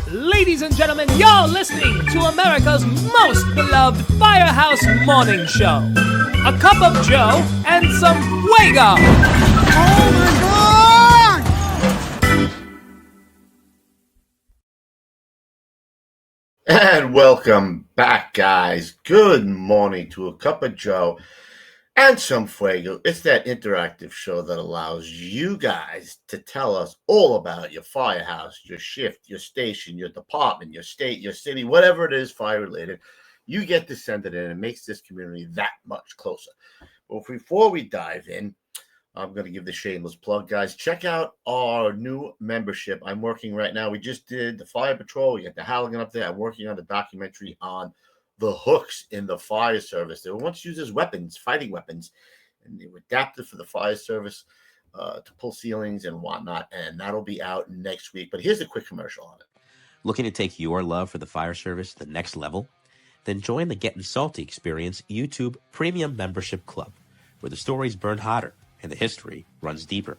Ladies and gentlemen, you're listening to America's most beloved Firehouse Morning Show. A cup of Joe and some Fuego. Oh my God! And welcome back, guys. Good morning to A Cup of Joe and some Fuego. It's that interactive show that allows you guys to tell us all about your firehouse, your shift, your station, your department, your state, your city, whatever it is fire-related. You get to send it in. It makes this community that much closer. But before we dive in, I'm going to give the shameless plug, guys. Check out our new membership. I'm working right now. We just did the Fire Patrol. We got the Halligan up there. I'm working on the documentary on the hooks in the fire service. They were once used as weapons, fighting weapons, and they were adapted for the fire service to pull ceilings and whatnot, and that'll be out next week. But here's a quick commercial on it. Looking to take your love for the fire service to the next level? Then join the Gettin Salty Experience YouTube Premium Membership Club, where the stories burn hotter and the history runs deeper.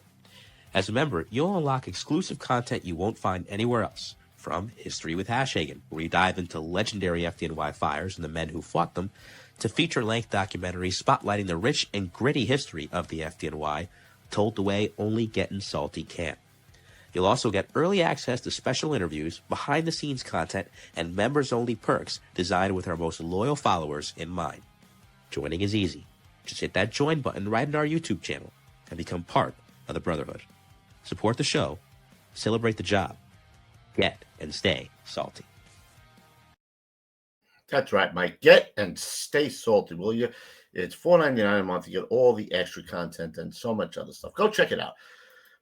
As a member, you'll unlock exclusive content you won't find anywhere else, from History with Hashhagen, where we dive into legendary FDNY fires and the men who fought them, to feature-length documentaries spotlighting the rich and gritty history of the FDNY, told the way only Gettin Salty can. You'll also get early access to special interviews, behind-the-scenes content, and members-only perks designed with our most loyal followers in mind. Joining is easy. Just hit that join button right in our YouTube channel and become part of the Brotherhood. Support the show, celebrate the job, get and stay salty. That's right, Mike. Get and stay salty, will you? It's $4.99 a month to get all the extra content and so much other stuff. Go check it out.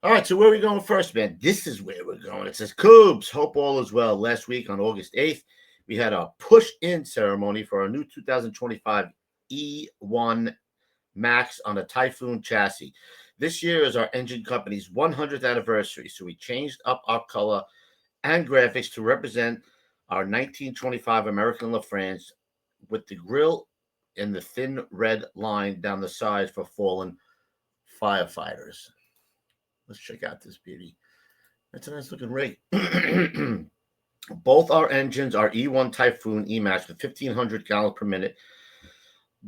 All right, so where are we going first, man? This is where we're going. It says, Kubes, hope all is well. Last week on August 8th, we had a push-in ceremony for our new 2025 E1 Max on a Typhoon chassis. This year is our engine company's 100th anniversary, so we changed up our color and graphics to represent our 1925 American LaFrance with the grille in the thin red line down the sides for fallen firefighters. Let's check out this beauty. That's a nice looking rig. Both our engines are E1 Typhoon E-Max with 1,500 gallons per minute,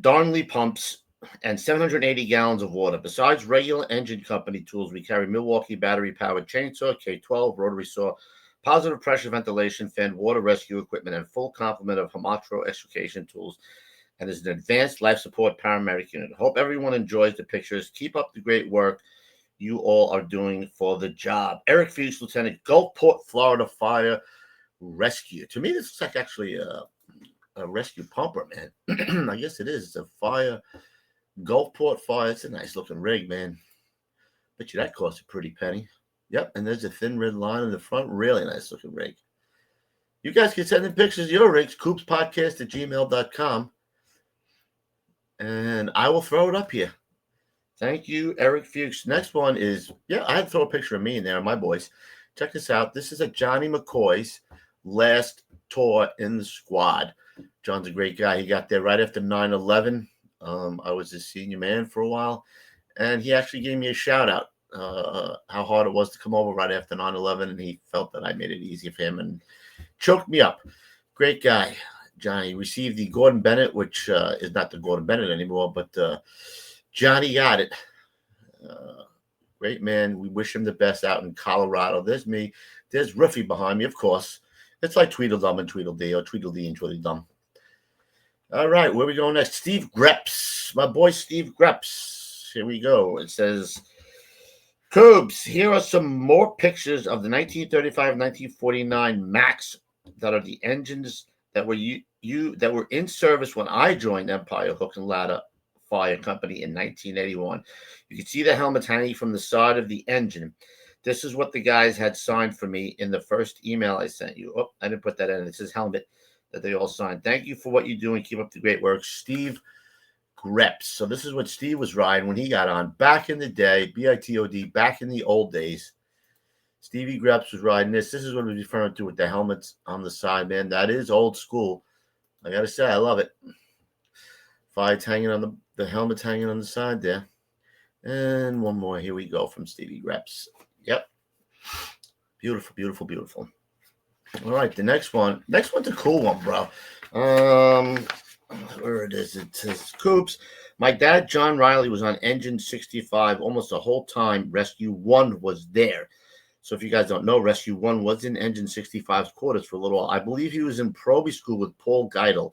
Darnley pumps, and 780 gallons of water. Besides regular engine company tools, we carry Milwaukee battery-powered chainsaw, K12, rotary saw, positive pressure ventilation fan, water rescue equipment, and full complement of Hamatro extrication tools, and is an advanced life support paramedic unit. Hope everyone enjoys the pictures. Keep up the great work you all are doing for the job. Eric Fuchs, Lieutenant, Gulfport, Florida Fire Rescue. To me, this looks like actually a rescue pumper, man. I guess it is. It's a fire, Gulfport Fire. It's a nice looking rig, man. Bet you that cost a pretty penny. Yep, and there's a thin red line in the front. Really nice looking rig. You guys can send in pictures of your rigs, KUBESPODCAST@gmail.com, and I will throw it up here. Thank you, Eric Fuchs. Next one is, I had to throw a picture of me in there, my boys. Check this out. This is a Johnny McCoy's last tour in the squad. John's a great guy. He got there right after 9/11. I was his senior man for a while, and he actually gave me a shout out how hard it was to come over right after 9/11, and he felt that I made it easy for him and choked me up. Great guy, Johnny. Received the Gordon Bennett, which is not the Gordon Bennett anymore, but Johnny got it. Great man. We wish him the best out in Colorado. There's me. There's Riffy behind me, of course. It's like Tweedledum and Tweedledee, or Tweedledee and Tweedledum. All right, where we going next? Steve Greps. My boy Steve Greps. Here we go. It says, Kubes, here are some more pictures of the 1935-1949 Max that are the engines that were that were in service when I joined Empire Hook and Ladder Fire Company in 1981. You can see the helmets hanging from the side of the engine. This is what the guys had signed for me in the first email I sent you. Oh, I didn't put that in. It says helmet that they all signed. Thank you for what you do and keep up the great work. Steve Greps. So this is what Steve was riding when he got on back in the day, BITOD, back in the old days. Stevie Greps was riding this. This is what we're referring to with the helmets on the side, man. That is old school. I got to say, I love it. Fire's hanging on the helmet's hanging on the side there. And one more. Here we go from Stevie Greps. Yep. Beautiful, beautiful, beautiful. All right, the next one. Next one's a cool one, bro. Where it is? It says Coops. My dad, John Riley, was on Engine 65 almost the whole time Rescue 1 was there. So if you guys don't know, Rescue 1 was in Engine 65's quarters for a little while. I believe he was in Proby School with Paul Geidel.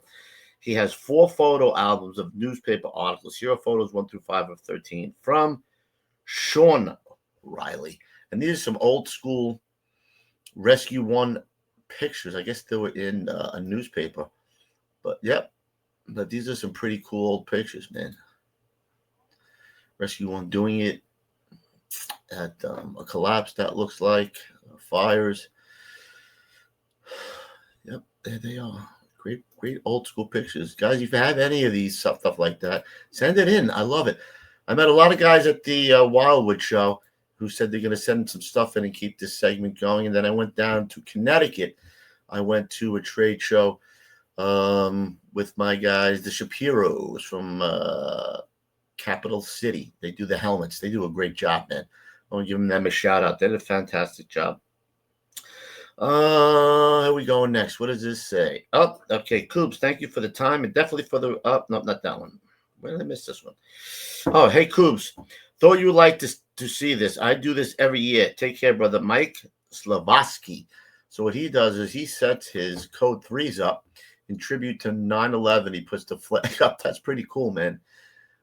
He has 4 photo albums of newspaper articles. Here are photos 1 through 5 of 13 from Sean Riley. And these are some old school Rescue 1 pictures. I guess they were in a newspaper. But, yep. But these are some pretty cool old pictures, man. Rescue 1 doing it at a collapse, that looks like. Fires. Yep, there they are. Great old school pictures. Guys, if you have any of these stuff like that, send it in. I love it. I met a lot of guys at the Wildwood show who said they're going to send some stuff in and keep this segment going. And then I went down to Connecticut. I went to a trade show with my guys, the Shapiros from Capital City. They do the helmets. They do a great job, man. I want to give them a shout out. They did a fantastic job. Here we go next. What does this say? Oh, okay. Kubes, thank you for the time and definitely for the no, not that one. Where did I miss this one? Oh, hey, Kubes. Thought you would like to see this. I do this every year. Take care, brother. Mike Slavaski. So what he does is he sets his code 3s up in tribute to 9/11. He puts the flag up. That's pretty cool, man.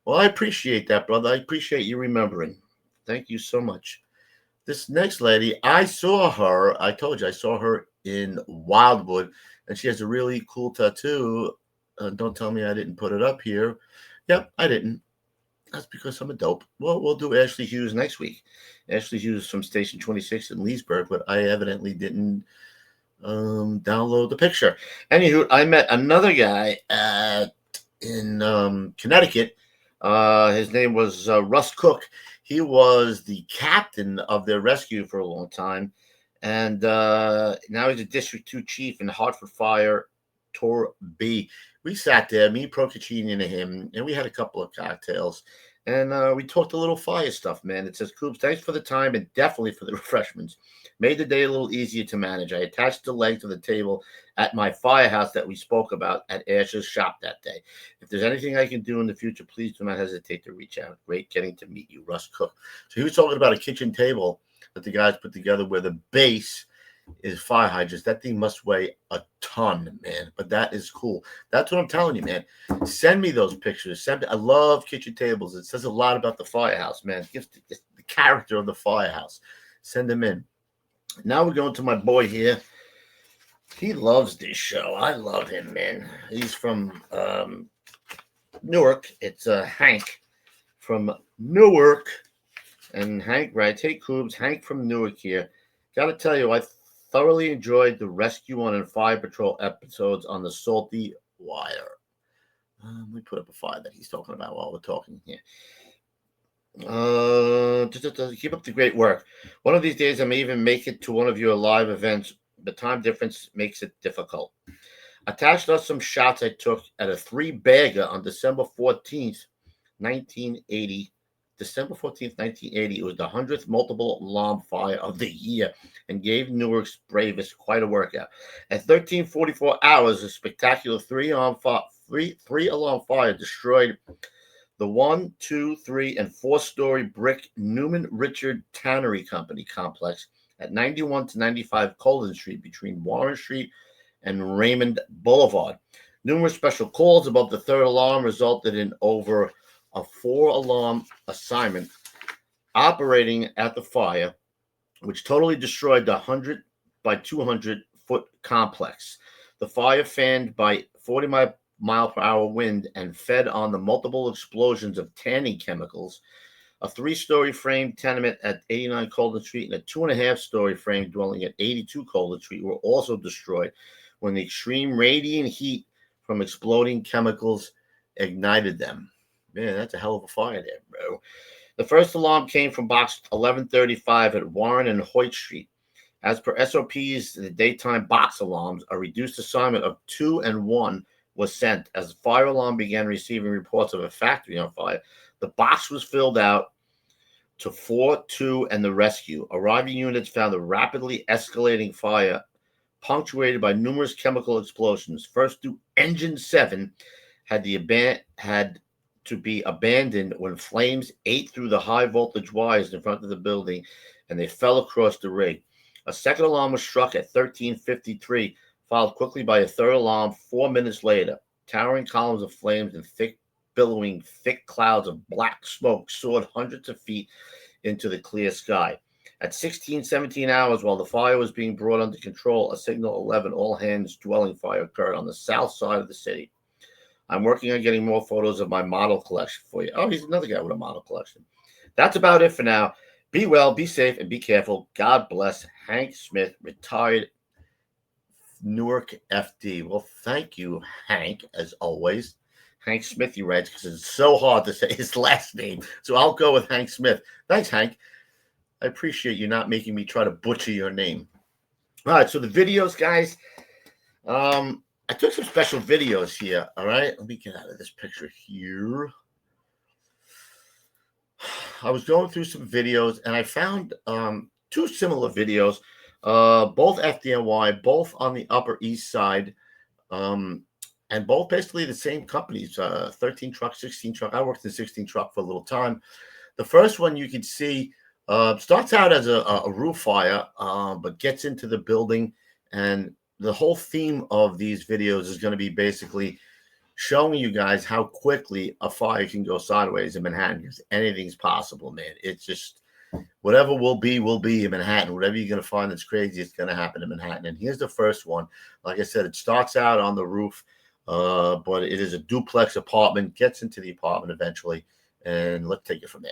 Well, I appreciate that, brother. I appreciate you remembering. Thank you so much. This next lady, I saw her. I told you I saw her in Wildwood, and she has a really cool tattoo. Don't tell me I didn't put it up here. Yep, I didn't. That's because I'm a dope. Well, we'll do Ashley Hughes next week. Ashley Hughes from Station 26 in Leesburg, but I evidently didn't download the picture. Anywho, I met another guy in Connecticut. His name was Russ Cook. He was the captain of their rescue for a long time. And now he's a District 2 chief in Hartford Fire, Tour B. We sat there, me, Procaccini, and him, and we had a couple of cocktails. And we talked a little fire stuff, man. It says, Coops, thanks for the time and definitely for the refreshments. Made the day a little easier to manage. I attached the leg to the table at my firehouse that we spoke about at Ash's shop that day. If there's anything I can do in the future, please do not hesitate to reach out. Great getting to meet you, Russ Cook. So he was talking about a kitchen table that the guys put together where the base is fire hydrants. That thing must weigh a ton, man. But that is cool. That's what I'm telling you, man. Send me those pictures. I love kitchen tables. It says a lot about the firehouse, man. It gives the character of the firehouse. Send them in. Now we're going to my boy here. He loves this show. I love him, man. He's from Newark. It's Hank from Newark. And Hank writes, hey, Cubes, Hank from Newark here. Got to tell you, I thoroughly enjoyed the Rescue 1 and Fire Patrol episodes on the Salty Wire. Let me put up a fire that he's talking about while we're talking here. Just keep up the great work. One of these days, I may even make it to one of your live events. The time difference makes it difficult. Attached are some shots I took at a 3-bagger on December 14th, 1980. December 14th, 1980. It was the 100th multiple alarm fire of the year and gave Newark's bravest quite a workout. At 13:44 hours, a spectacular three-alarm fire destroyed the 1, 2, 3, and 4-story brick Newman Richard Tannery Company complex at 91 to 95 Colden Street between Warren Street and Raymond Boulevard. Numerous special calls above the third alarm resulted in over a 4-alarm assignment operating at the fire, which totally destroyed the 100 by 200-foot complex. The fire fanned by 40-mile-per-hour wind and fed on the multiple explosions of tanning chemicals. A 3-story frame tenement at 89 Colden Street and a 2.5-story frame dwelling at 82 Colden Street were also destroyed when the extreme radiant heat from exploding chemicals ignited them. Man, that's a hell of a fire there, bro. The first alarm came from box 1135 at Warren and Hoyt Street. As per SOPs, the daytime box alarms, a reduced assignment of 2 and 1 was sent. As the fire alarm began receiving reports of a factory on fire, the box was filled out to 4, 2, and the rescue. Arriving units found a rapidly escalating fire punctuated by numerous chemical explosions. First through engine 7 had to be abandoned when flames ate through the high voltage wires in front of the building and they fell across the rig. A second alarm was struck at 13:53, followed quickly by a third alarm 4 minutes later. Towering columns of flames and billowing thick clouds of black smoke soared hundreds of feet into the clear sky. At 17 hours, while the fire was being brought under control, a signal 11 all-hands dwelling fire occurred on the south side of the city. I'm working on getting more photos of my model collection for you. Oh, he's another guy with a model collection. That's about it for now. Be well, be safe, and be careful. God bless. Hank Smith, retired Newark FD. Well, thank you, Hank, as always. Hank Smith, you read, because it's so hard to say his last name. So I'll go with Hank Smith. Thanks, Hank. I appreciate you not making me try to butcher your name. All right, so the videos, guys. I took some special videos here. All right, let me get out of this picture here. I was going through some videos, and I found two similar videos, both FDNY, both on the Upper East Side, and both basically the same companies, 13 truck, 16 truck. I worked in 16 truck for a little time. The first one you can see starts out as a roof fire, but gets into the building, and the whole theme of these videos is going to be basically showing you guys how quickly a fire can go sideways in Manhattan, because anything's possible, man. It's just whatever will be in Manhattan. Whatever you're going to find that's crazy, it's going to happen in Manhattan. And here's the first one. Like I said, it starts out on the roof, but it is a duplex apartment, gets into the apartment eventually, and let's take it from there.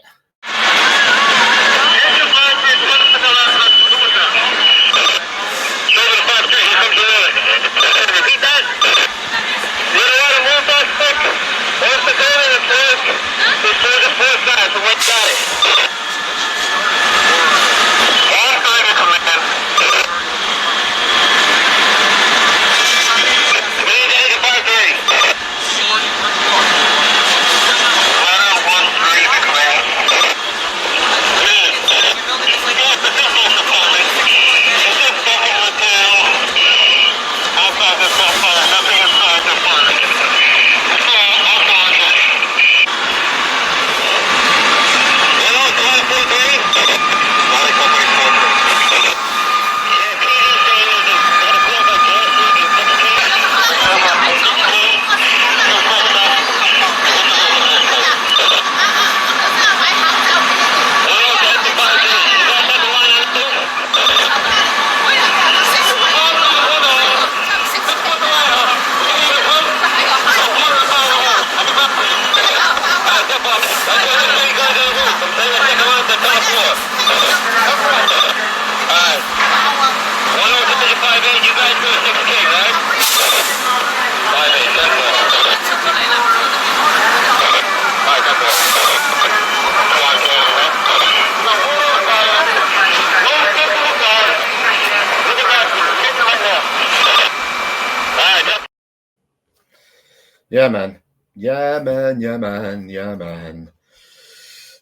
Yeah, man. Yeah, man. Yeah, man. Yeah, man.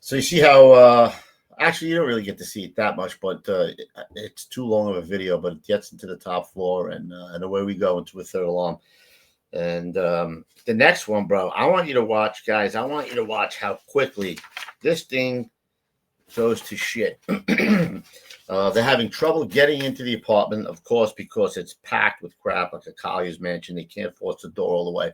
So you see how, actually, you don't really get to see it that much, but it's too long of a video, but it gets into the top floor, and away we go into a third alarm. And the next one, bro, I want you to watch, guys. I want you to watch how quickly this thing goes to shit. They're having trouble getting into the apartment, of course, because it's packed with crap like a Collier's mansion. They can't force the door all the way.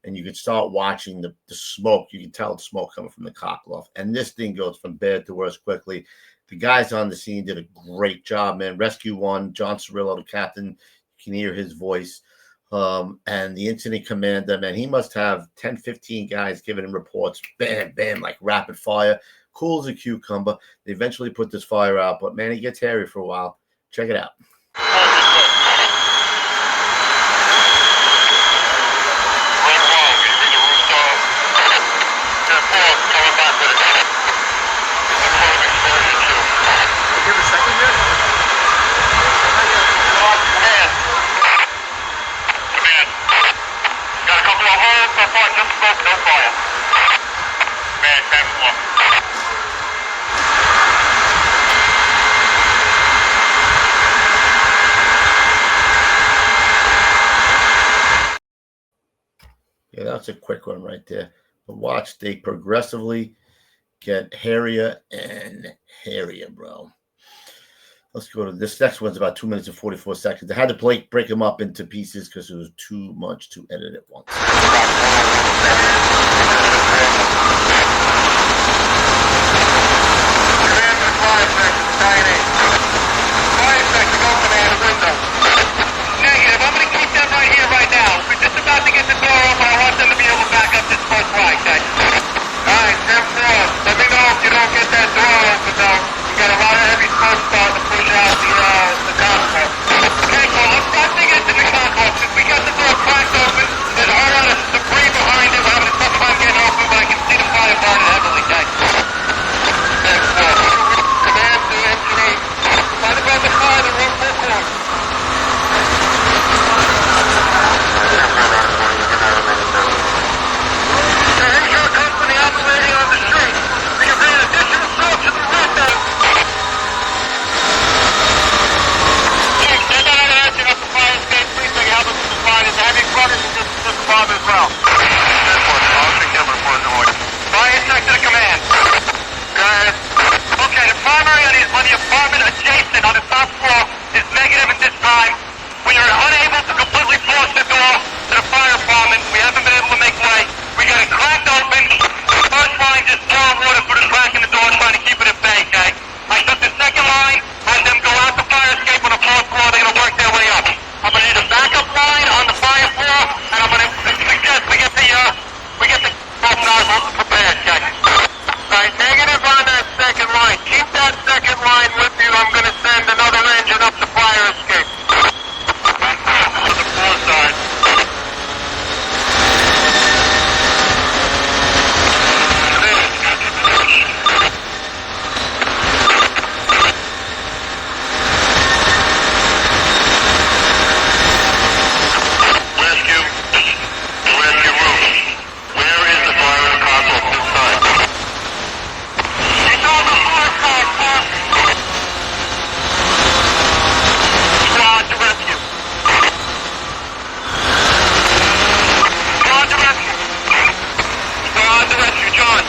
And you can start watching the smoke. You can tell the smoke coming from the cockloft. And this thing goes from bad to worse quickly. The guys on the scene did a great job, man. Rescue 1, John Cirillo, the captain. You can hear his voice. And the incident commander, man, he must have 10, 15 guys giving him reports. Bam, bam, like rapid fire. Cool as a cucumber. They eventually put this fire out. But, man, it gets hairy for a while. Check it out. Okay, that's a quick one right there. But watch, they progressively get hairier and hairier, bro. Let's go to this next one's about 2 minutes and 44 seconds. I had to break them up into pieces because it was too much to edit at once. Negative. I'm going to keep them right here, right now. We're just about to get the door open. I want them to be able to back up this first right, okay? All right, 10-4. Let me know if you don't get that door open, though. You got a lot of heavy smoke starting to push out the cockloft. Okay, well, let's start digging into the cockloft. Since we got the door cracked open, there's a whole lot of debris behind it. We're having a tough time getting open, but I can see the fire burning heavily, okay? 10-4. Command to Engine 8. Find about the fire, the room full course. Okay, the primary on the apartment adjacent on the top floor is negative at this time. We are unable to completely force the door to the fire department. We haven't been able to make way. We got it cracked open. The first line just throwing water through the crack in the door, trying to keep it at bay, okay? I took the second line, had them go out the fire escape on the fourth floor. They're going to work their way up. I'm going to need a backup line on the fire floor, and I'm going to suggest we get the both nozzles prepared, okay? Alright, negative on that second line. Keep that second line with you. I'm going to send another engine up the fire escape. To the floor side. Rescue room. Where is the fire and cockloft inside? It's on the floor side, sir. Squad to rescue. Squad to rescue. Squad to rescue, John.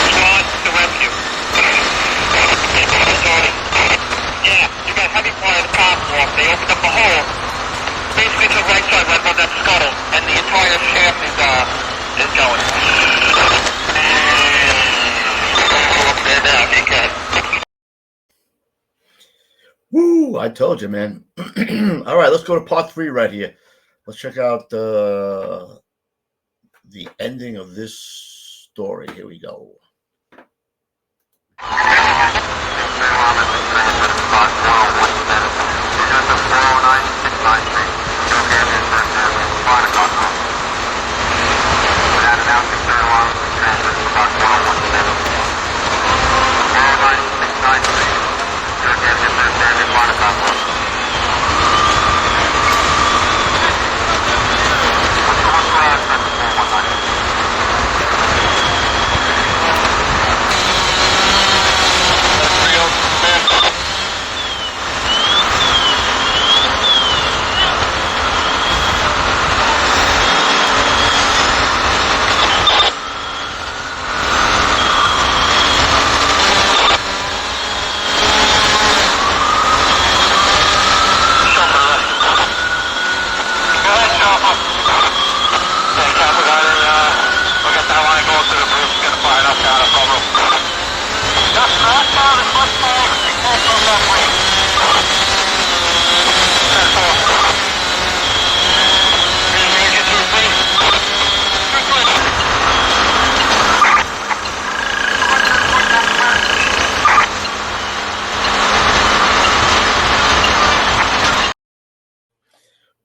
Squad to rescue. Sorry. Yeah, you got heavy fire at the top floor. They opened up a hole. Basically to the right side, right above that scuttle, and the entire shaft is going. Up there now, okay. Woo! I told you, man. All right, let's go to part 3 right here. Let's check out the ending of this story. Here we go.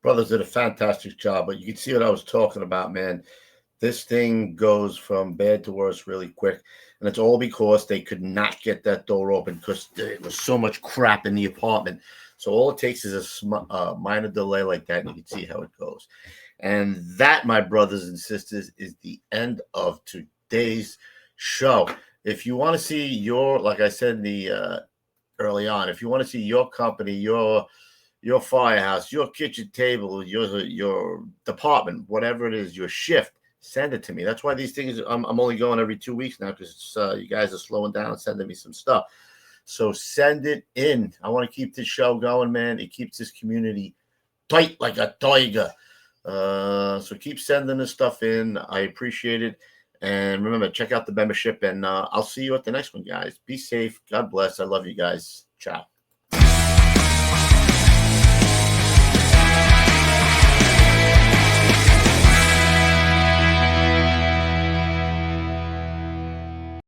Brothers did a fantastic job, but you can see what I was talking about, man. This thing goes from bad to worse really quick, and it's all because they could not get that door open because there was so much crap in the apartment. So all it takes is a minor delay like that, and you can see how it goes. And that, my brothers and sisters, is the end of today's show. If you want to see like I said in the early on. If you want to see your company, your firehouse, your kitchen table, your department, whatever it is, your shift, send it to me. That's why these things, I'm only going every 2 weeks now because you guys are slowing down, sending me some stuff. So send it in. I want to keep this show going, man. It keeps this community tight like a tiger. So keep sending this stuff in. I appreciate it. And remember, check out the membership, and I'll see you at the next one, guys. Be safe. God bless. I love you guys. Ciao.